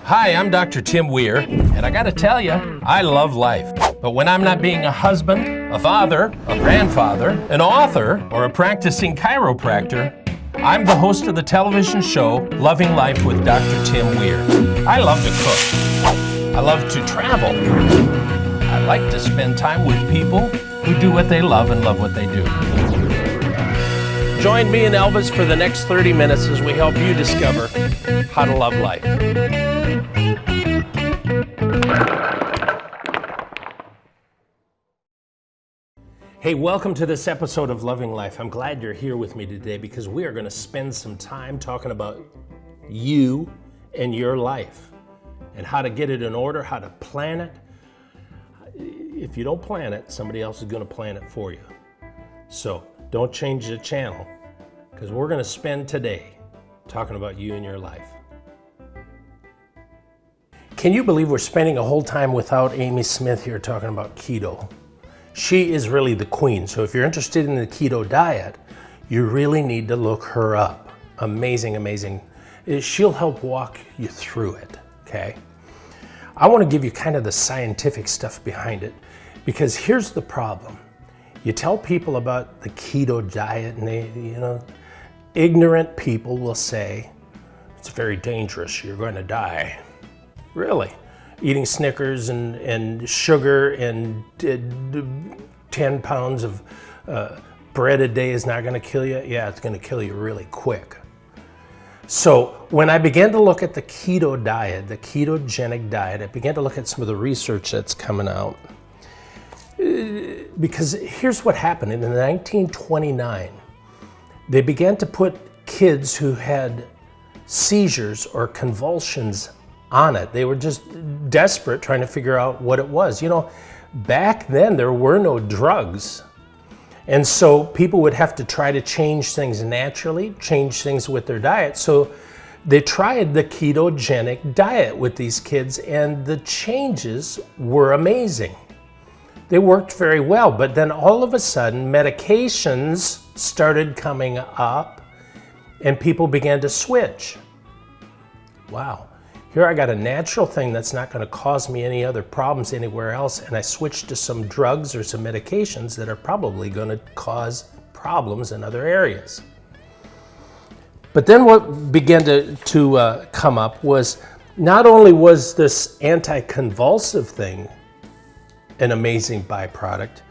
Hi, I'm Dr. Tim Weir, and I gotta tell you, I love life. But when I'm not being a husband, a father, a grandfather, an author, or a practicing chiropractor, I'm the host of the television show, Loving Life with Dr. Tim Weir. I love to cook. I love to travel. I like to spend time with people who do what they love and love what they do. Join me and Elvis for the next 30 minutes as we help you discover how to love life. Hey, welcome to this episode of Loving Life. I'm glad you're here with me today because we are going to spend some time talking about you and your life and how to get it in order, how to plan it. If you don't plan it, somebody else is going to plan it for you. So don't change the channel because we're going to spend today talking about you and your life. Can you believe we're spending a whole time without Amy Smith here talking about keto? She is really the queen. So if you're interested in the keto diet, you really need to look her up. Amazing, amazing. She'll help walk you through it, okay? I want to give you kind of the scientific stuff behind it because here's the problem. You tell people about the keto diet and they, ignorant people will say, it's very dangerous, you're going to die. Really? Eating Snickers and sugar and 10 pounds of bread a day is not going to kill you? Yeah, it's going to kill you really quick. So when I began to look at the keto diet, the ketogenic diet, I began to look at some of the research that's coming out. Because here's what happened. In 1929, they began to put kids who had seizures or convulsions on it. They were just desperate trying to figure out what it was. Back then there were no drugs. And so people would have to try to change things naturally, change things with their diet. So they tried the ketogenic diet with these kids and the changes were amazing. They worked very well, but then all of a sudden medications started coming up and people began to switch. Wow. Here I got a natural thing that's not going to cause me any other problems anywhere else, and I switched to some drugs or some medications that are probably going to cause problems in other areas. But then what began to come up was not only was this anti-convulsive thing an amazing byproduct,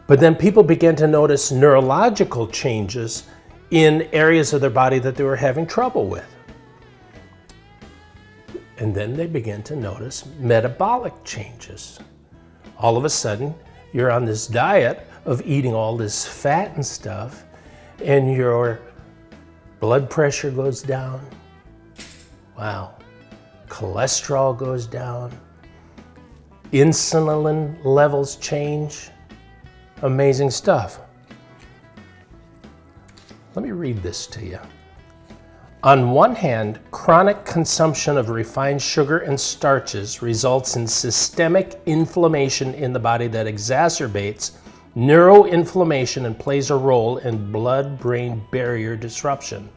but then people began to notice neurological changes in areas of their body that they were having trouble with. And then they began to notice metabolic changes. All of a sudden, you're on this diet of eating all this fat and stuff, and your blood pressure goes down. Wow. Cholesterol goes down. Insulin levels change. Amazing stuff. Let me read this to you. On one hand, chronic consumption of refined sugar and starches results in systemic inflammation in the body that exacerbates neuroinflammation and plays a role in blood-brain barrier disruption,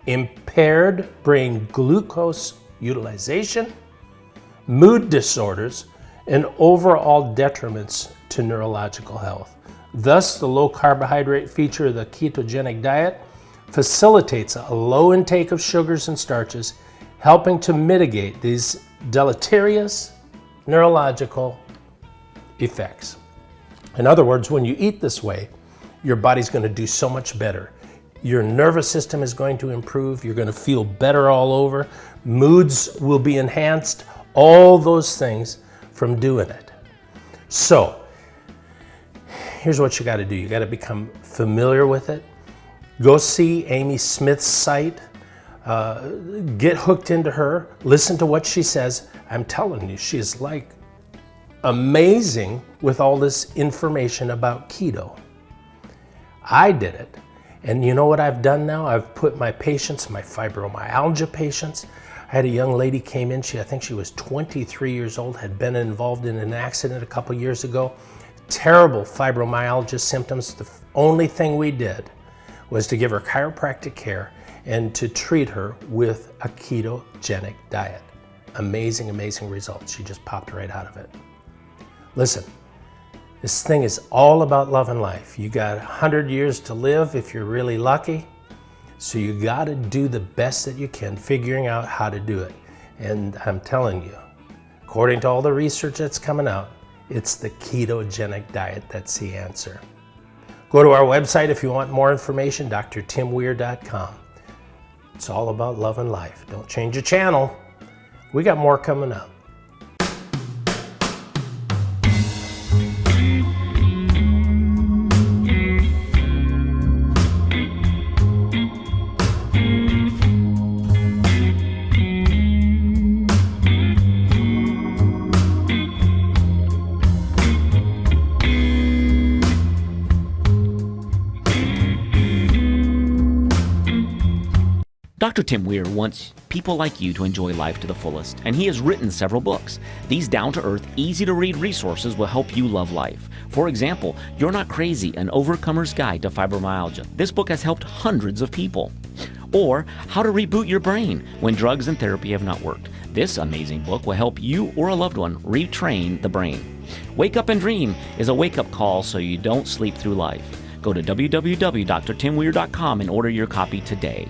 impaired brain glucose utilization, mood disorders, and overall detriments to neurological health. Thus, the low carbohydrate feature of the ketogenic diet facilitates a low intake of sugars and starches, helping to mitigate these deleterious neurological effects. In other words, when you eat this way, your body's going to do so much better. Your nervous system is going to improve. You're going to feel better all over. Moods will be enhanced. All those things from doing it. So, here's what you got to do. You got to become familiar with it. Go see Amy Smith's site, get hooked into her, listen to what she says. I'm telling you, she is like amazing with all this information about keto. I did it. And you know what I've done now? I've put my patients, my fibromyalgia patients, I had a young lady came in, I think she was 23 years old, had been involved in an accident a couple years ago. Terrible fibromyalgia symptoms. The only thing we did was to give her chiropractic care and to treat her with a ketogenic diet. amazing, amazing results. She just popped right out of it. Listen, this thing is all about love and life. You got 100 years to live if you're really lucky. So you got to do the best that you can, figuring out how to do it. And I'm telling you, according to all the research that's coming out, it's the ketogenic diet that's the answer. Go to our website if you want more information, drtimweir.com. It's all about love and life. Don't change the channel. We got more coming up. Dr. Tim Weir wants people like you to enjoy life to the fullest, and he has written several books. These down-to-earth, easy-to-read resources will help you love life. For example, You're Not Crazy, An Overcomer's Guide to Fibromyalgia. This book has helped hundreds of people. Or How to Reboot Your Brain When Drugs and Therapy Have Not Worked. This amazing book will help you or a loved one retrain the brain. Wake Up and Dream is a wake-up call so you don't sleep through life. Go to www.drtimweir.com and order your copy today.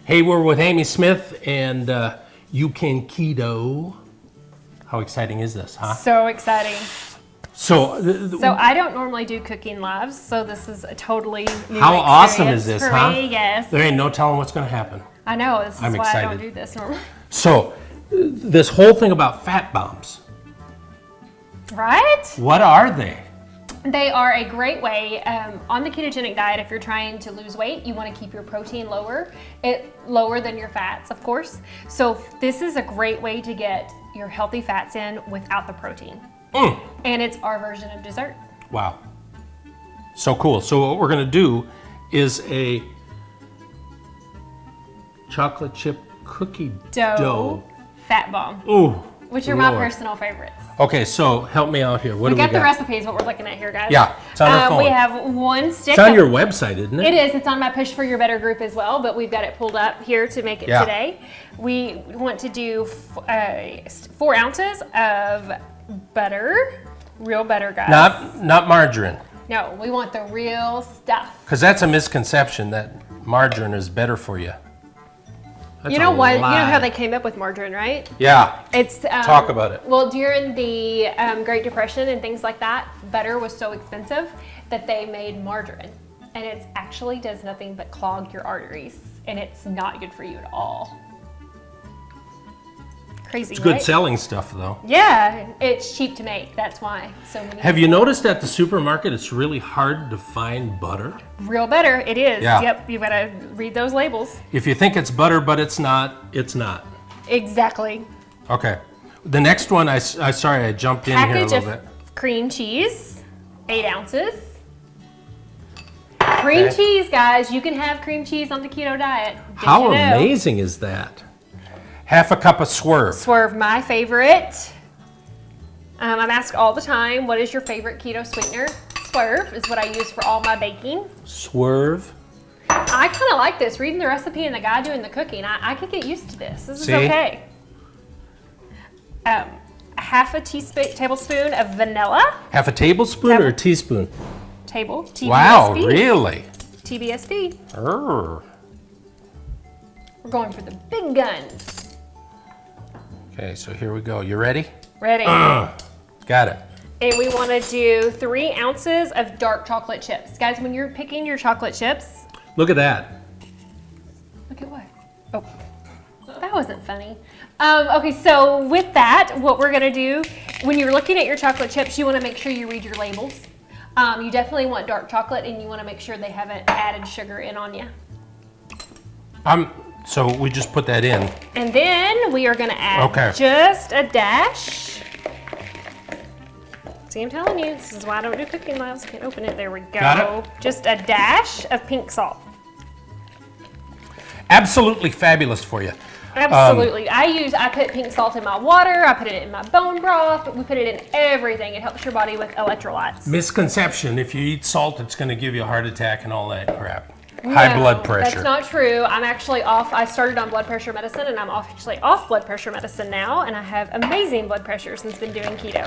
Hey, we're with Amy Smith and You Can Keto. How exciting is this, huh? So exciting. So I don't normally do cooking lives, so this is a totally new how awesome experience is this, for huh? me, yes. There ain't no telling what's going to happen. I know, this is I'm why excited. I don't do this normally. So this whole thing about fat bombs, Right? what are they? They are a great way, on the ketogenic diet, if you're trying to lose weight, you want to keep your protein lower than your fats, of course. So this is a great way to get your healthy fats in without the protein. And it's our version of dessert. Wow. So cool. So what we're going to do is a chocolate chip cookie dough. Fat bomb, Ooh. which are my Lord. personal favorites. Okay, so help me out here. What do we We got the got? recipes, what we're looking at here, guys. Yeah, it's on our phone. We have one stick. It's on your website, isn't it? It is. It's on my Push for Your Better group as well, but we've got it pulled up here to make it today. We want to do 4 ounces of butter, real butter, guys. Not margarine. No, we want the real stuff. Because that's a misconception that margarine is better for you. That's You know a what? You know lie. how they came up with margarine, right? Yeah. It's Talk about it. Well, during the Great Depression and things like that, butter was so expensive that they made margarine, and it actually does nothing but clog your arteries, and it's not good for you at all. Crazy, It's good right? selling stuff, though. Yeah, it's cheap to make. That's why so many. Have you noticed at the supermarket it's really hard to find butter? Real butter, it is. Yeah. Yep, you gotta read those labels. If you think it's butter but it's not, it's not. Exactly. Okay. The next one, sorry I jumped in here a Package little of bit. cream cheese, 8 ounces. Cream cheese, guys. You can have cream cheese on the keto diet. Did How you know? amazing is that? Half a cup of Swerve. Swerve, my favorite. I'm asked all the time, what is your favorite keto sweetener? Swerve is what I use for all my baking. Swerve. I kind of like this. Reading the recipe and the guy doing the cooking, I could get used to this. This is See? okay. Half a tablespoon of vanilla. Half a tablespoon or a teaspoon? TBSB. Wow, really? TBSB. Err. We're going for the big guns. Okay, so here we go. You ready? Ready. Got it. And we want to do 3 ounces of dark chocolate chips. Guys, when you're picking your chocolate chips, Look at that. look at what? Oh, that wasn't funny. Okay, so with that, what we're gonna do, when you're looking at your chocolate chips, you wanna make sure you read your labels. You definitely want dark chocolate, and you wanna make sure they haven't added sugar in on you. So we just put that in. And then we are gonna add just a dash. See, I'm telling you, this is why I don't do cooking lives. Can't open it. There we go. Got it. Just a dash of pink salt. absolutely fabulous for you. Absolutely. I put pink salt in my water. I put it in my bone broth. We put it in everything. It helps your body with electrolytes. Misconception, if you eat salt, it's going to give you a heart attack and all that crap. High blood pressure. That's not true. I'm actually off. I started on blood pressure medicine, and I'm actually off blood pressure medicine now, and I have amazing blood pressure since been doing keto.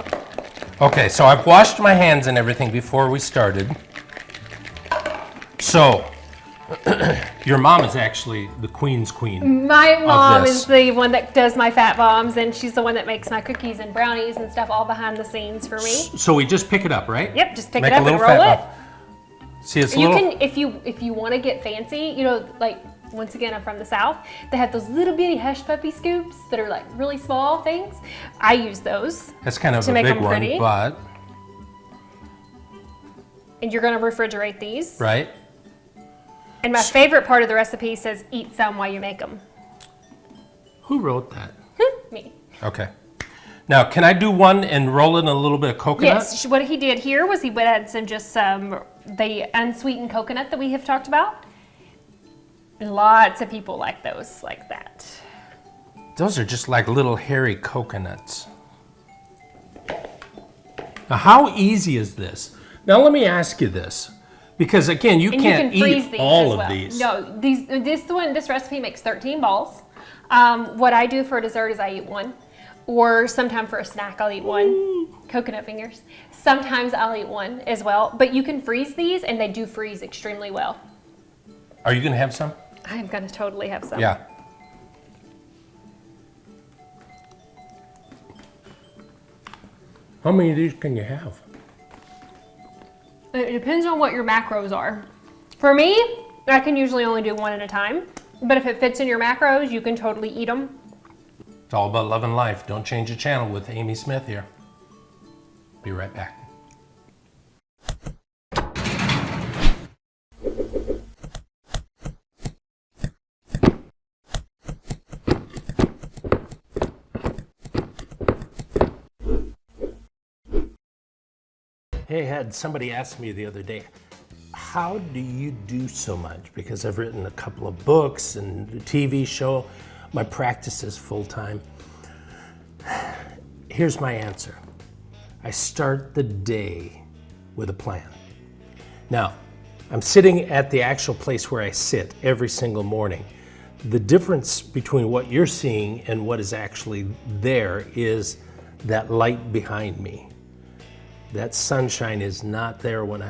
Okay, so I've washed my hands and everything before we started. So, your mom is actually the queen's queen. My mom is the one that does my fat bombs, and she's the one that makes my cookies and brownies and stuff all behind the scenes for me. So we just pick it up, right? Yep, just pick Make it up a little and roll it. bomb. See, it's You little. can, if you want to get fancy, you know, like once again, I'm from the South. They have those little bitty hush puppy scoops that are like really small things. I use those. That's kind of to a make big them one, pretty. but And you're going to refrigerate these. right. And my favorite part of the recipe says, "Eat some while you make them." Who wrote that? Me. Okay. Now, can I do one and roll in a little bit of coconut? Yes. What he did here was he went ahead and just the unsweetened coconut that we have talked about. Lots of people like those like that. Those are just like little hairy coconuts. Now, how easy is this? Now, let me ask you this. Because again, you can't eat all of these. No, this recipe makes 13 balls. What I do for dessert is I eat one, or sometime for a snack I'll eat one. Coconut fingers. Sometimes I'll eat one as well. But you can freeze these, and they do freeze extremely well. Are you going to have some? I'm gonna totally have some. Yeah. How many of these can you have? It depends on what your macros are. For me, I can usually only do one at a time. But if it fits in your macros, you can totally eat them. It's all about love and life. Don't change the channel with Amy Smith here. Be right back. Hey, had somebody asked me the other day, how do you do so much? Because I've written a couple of books and a TV show. My practice is full-time. Here's my answer. I start the day with a plan. Now, I'm sitting at the actual place where I sit every single morning. The difference between what you're seeing and what is actually there is that light behind me. That sunshine is not there when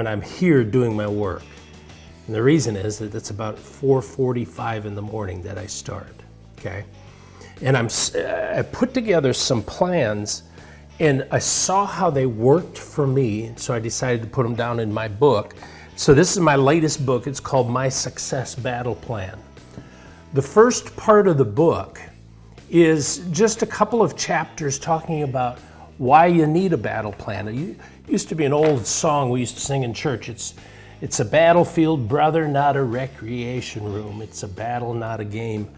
I'm here doing my work. And the reason is that it's about 4:45 in the morning that I start, okay? And I put together some plans, and I saw how they worked for me, so I decided to put them down in my book. So this is my latest book. It's called My Success Battle Plan. The first part of the book is just a couple of chapters talking about why you need a battle plan. It used to be an old song we used to sing in church. It's a battlefield, brother, not a recreation room. It's a battle, not a game.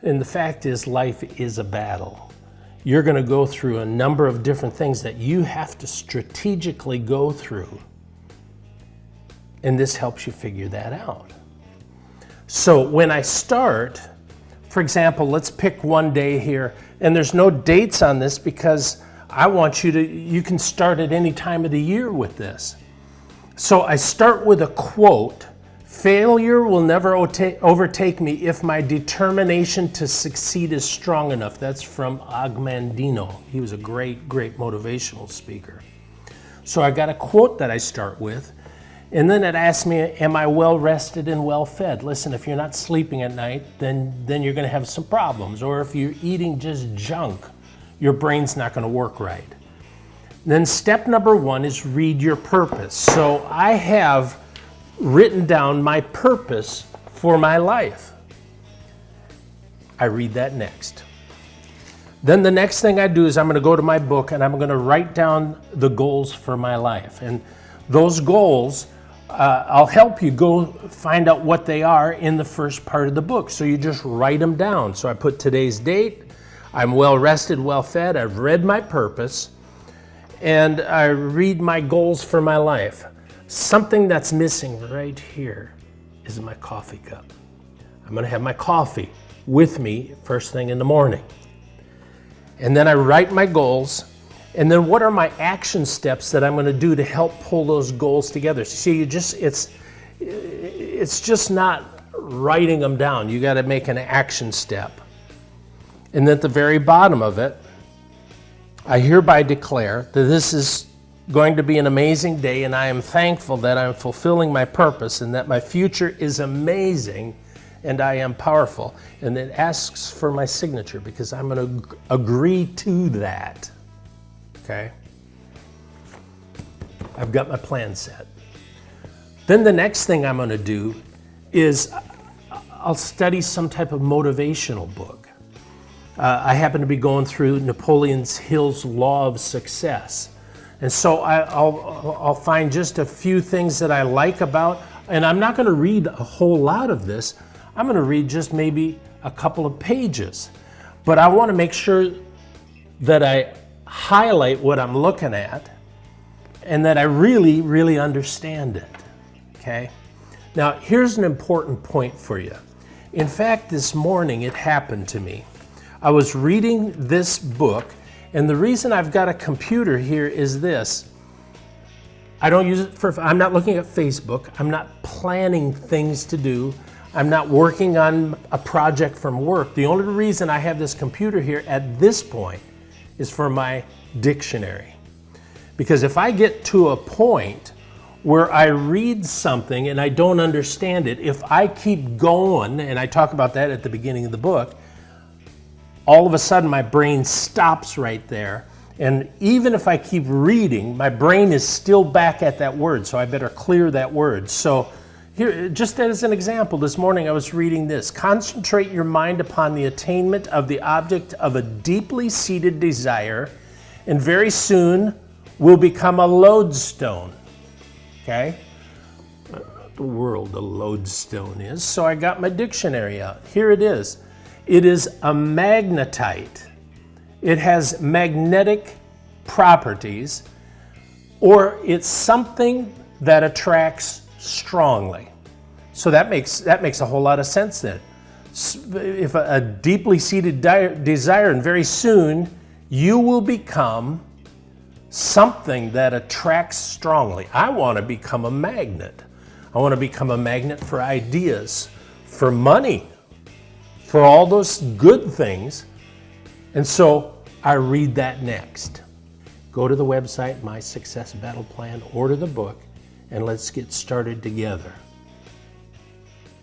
And the fact is, life is a battle. You're going to go through a number of different things that you have to strategically go through. And this helps you figure that out. So when I start, for example, let's pick one day here, and there's no dates on this because I want you can start at any time of the year with this. So I start with a quote, "Failure will never overtake me if my determination to succeed is strong enough." That's from Agmandino. He was a great, great motivational speaker. So I got a quote that I start with, and then it asks me, am I well rested and well fed? Listen, if you're not sleeping at night, then you're going to have some problems. Or if you're eating just junk, your brain's not going to work right. Then step number 1 is read your purpose. So I have written down my purpose for my life. I read that next. Then the next thing I do is I'm going to go to my book and I'm going to write down the goals for my life. And those goals, I'll help you go find out what they are in the first part of the book. So you just write them down. So I put today's date. I'm well rested, well fed. I've read my purpose. And I read my goals for my life. Something that's missing right here is my coffee cup. I'm going to have my coffee with me first thing in the morning. And then I write my goals. And then what are my action steps that I'm going to do to help pull those goals together? See, it's just not writing them down. You got to make an action step. And at the very bottom of it, I hereby declare that this is going to be an amazing day, and I am thankful that I'm fulfilling my purpose and that my future is amazing and I am powerful. And it asks for my signature because I'm going to agree to that. Okay? I've got my plan set. Then the next thing I'm going to do is I'll study some type of motivational book. I happen to be going through Napoleon Hill's Law of Success. And so I'll find just a few things that I like about, and I'm not going to read a whole lot of this. I'm going to read just maybe a couple of pages. But I want to make sure that I highlight what I'm looking at and that I really, really understand it. Okay? Now, here's an important point for you. In fact, this morning it happened to me. I was reading this book, and the reason I've got a computer here is this. I don't use it I'm not looking at Facebook. I'm not planning things to do. I'm not working on a project from work. The only reason I have this computer here at this point is for my dictionary. Because if I get to a point where I read something and I don't understand it, if I keep going, and I talk about that at the beginning of the book, all of a sudden my brain stops right there. And even if I keep reading, my brain is still back at that word, so I better clear that word. So here, just as an example, this morning I was reading this. Concentrate your mind upon the attainment of the object of a deeply seated desire, and very soon will become a lodestone. Okay? The world a lodestone is. So I got my dictionary out. Here it is. It is a magnetite. It has magnetic properties, or it's something that attracts strongly. So that makes a whole lot of sense then. If a deeply seated desire, and very soon you will become something that attracts strongly. I want to become a magnet. I want to become a magnet for ideas, for money, for all those good things. And so I read that next. Go to the website, My Success Battle Plan, order the book, and let's get started together.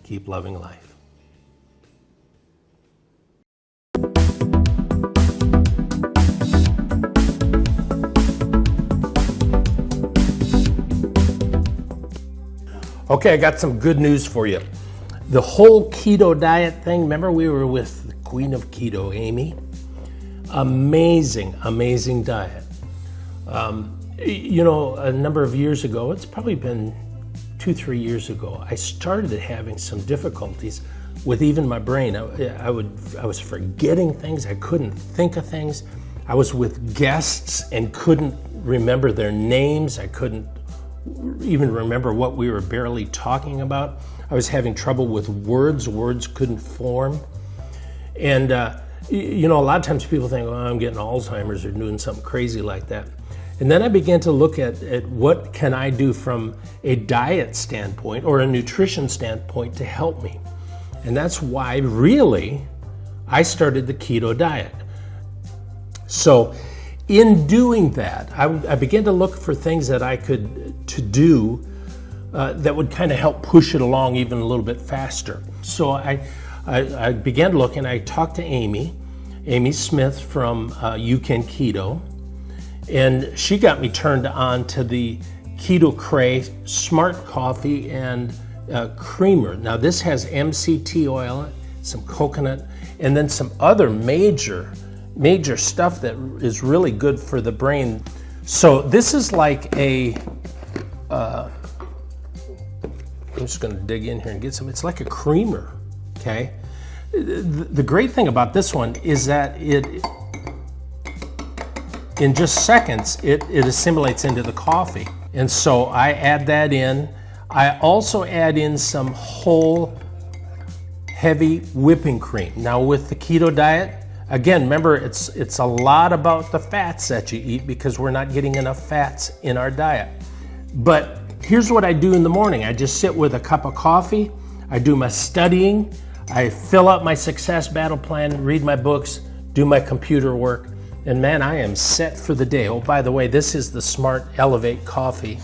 Keep loving life. Okay, I got some good news for you. The whole keto diet thing, remember we were with the queen of keto, Amy? Amazing, amazing diet. A number of years ago, it's probably been 2-3 years ago, I started having some difficulties with even my brain. I was forgetting things, I couldn't think of things. I was with guests and couldn't remember their names. I couldn't even remember what we were barely talking about. I was having trouble with words couldn't form. And a lot of times people think, oh, I'm getting Alzheimer's or doing something crazy like that. And then I began to look at what can I do from a diet standpoint or a nutrition standpoint to help me. And that's why really I started the keto diet. So in doing that, I began to look for things that I could do that would kind of help push it along even a little bit faster. So I began looking. I talked to Amy Smith from You Can Keto, and she got me turned on to the Keto Cray Smart Coffee and Creamer. Now this has MCT oil, some coconut, and then some other major stuff that is really good for the brain. So this is like I'm just going to dig in here and get some. It's like a creamer, okay? The great thing about this one is that in just seconds, it assimilates into the coffee. And so I add that in. I also add in some whole heavy whipping cream. Now with the keto diet, again, remember it's a lot about the fats that you eat because we're not getting enough fats in our diet. But here's what I do in the morning. I just sit with a cup of coffee, I do my studying, I fill out my success battle plan, read my books, do my computer work, and man, I am set for the day. Oh, by the way, this is the Smart Elevate coffee.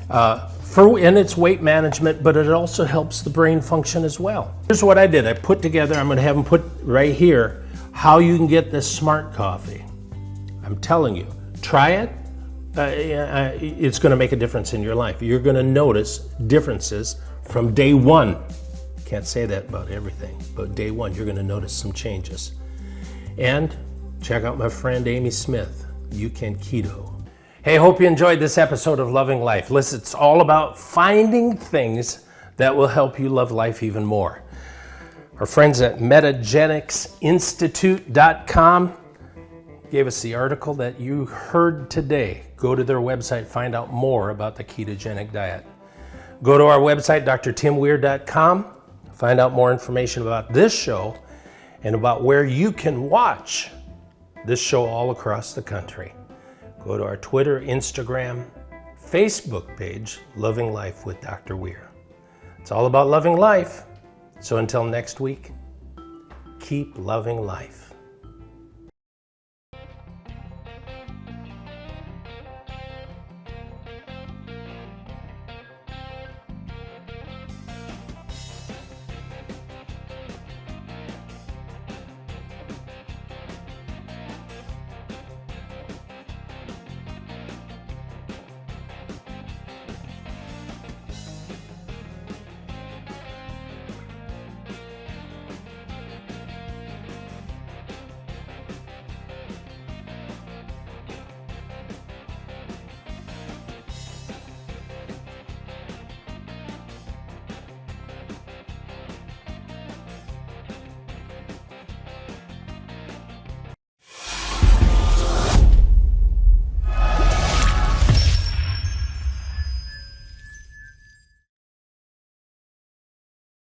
And it's weight management, but it also helps the brain function as well. Here's what I did. I put together, I'm gonna have them put right here, how you can get this Smart coffee. I'm telling you, try it. It's gonna make a difference in your life. You're gonna notice differences from day one. Can't say that about everything, but day one, you're gonna notice some changes. And check out my friend Amy Smith, You Can Keto. Hey, hope you enjoyed this episode of Loving Life. Listen, it's all about finding things that will help you love life even more. Our friends at Metagenicsinstitute.com gave us the article that you heard today. Go to their website, find out more about the ketogenic diet. Go to our website, drtimweir.com, find out more information about this show and about where you can watch this show all across the country. Go to our Twitter, Instagram, Facebook page, Loving Life with Dr. Weir. It's all about loving life. So until next week, keep loving life.